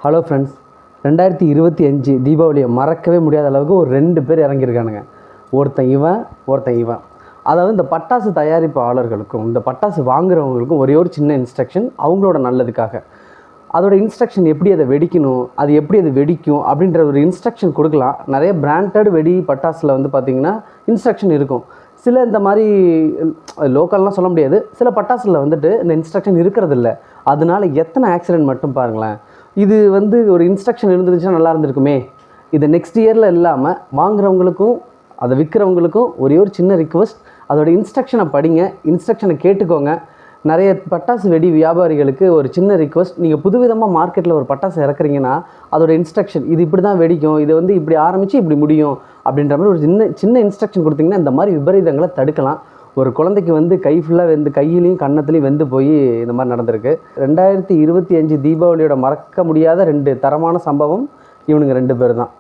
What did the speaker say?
Hello friends, 2025 தீபாவளியை மறக்கவே முடியாத அளவுக்கு ஒரு 2 பேர் இறங்கியிருக்கானுங்க. ஒருத்தன் இவன். அதாவது இந்த பட்டாசு தயாரிப்பாளர்களுக்கும் இந்த பட்டாசு வாங்குறவங்களுக்கும் ஒரே ஒரு சின்ன இன்ஸ்ட்ரக்ஷன், அவங்களோட நல்லதுக்காக. அதோட இன்ஸ்ட்ரக்ஷன் எப்படி அதை வெடிக்கணும், அது எப்படி அது வெடிக்கும் அப்படின்ற ஒரு இன்ஸ்ட்ரக்ஷன் கொடுக்கலாம். நிறைய பிராண்டட் வெடி பட்டாசில் வந்து பார்த்திங்கன்னா இன்ஸ்ட்ரக்ஷன் இருக்கும். சில இந்த மாதிரி லோக்கல்லாம் சொல்ல முடியாது, சில பட்டாசில் வந்துட்டு இந்த இன்ஸ்ட்ரக்ஷன் இருக்கிறதில்ல. அதனால எத்தனை ஆக்சிடென்ட் மட்டும் பாருங்களேன். இது வந்து ஒரு இன்ஸ்ட்ரக்ஷன் இருந்துச்சுன்னா நல்லா இருந்திருக்குமே. இதை நெக்ஸ்ட் இயரில் இல்லாமல் வாங்குறவங்களுக்கும் அதை விற்கிறவங்களுக்கும் ஒரே ஒரு சின்ன ரிக்வெஸ்ட், அதோட இன்ஸ்ட்ரக்ஷனை படிங்க, இன்ஸ்ட்ரக்ஷனை கேட்டுக்கோங்க. நிறைய பட்டாசு வெடி வியாபாரிகளுக்கு ஒரு சின்ன ரிக்வெஸ்ட், நீங்கள் புதுவிதமாக மார்க்கெட்டில் ஒரு பட்டாசு இறக்குறீங்கன்னா அதோட இன்ஸ்ட்ரக்ஷன் இது இப்படி தான் வெடிக்கும், இது வந்து இப்படி ஆரம்பித்து இப்படி முடியும் அப்படின்ற மாதிரி ஒரு சின்ன இன்ஸ்ட்ரக்ஷன் கொடுத்தீங்கன்னா இந்த மாதிரி விபரீதங்களை தடுக்கலாம். ஒரு குழந்தைக்கு வந்து கை ஃபுல்லாக வெந்து, கையிலையும் கன்னத்துலையும் வெந்து போய் இந்த மாதிரி நடந்திருக்கு. 2025 தீபாவளியோட மறக்க முடியாத 2 தரமான சம்பவம் இவனுங்க 2 பேர் தான்.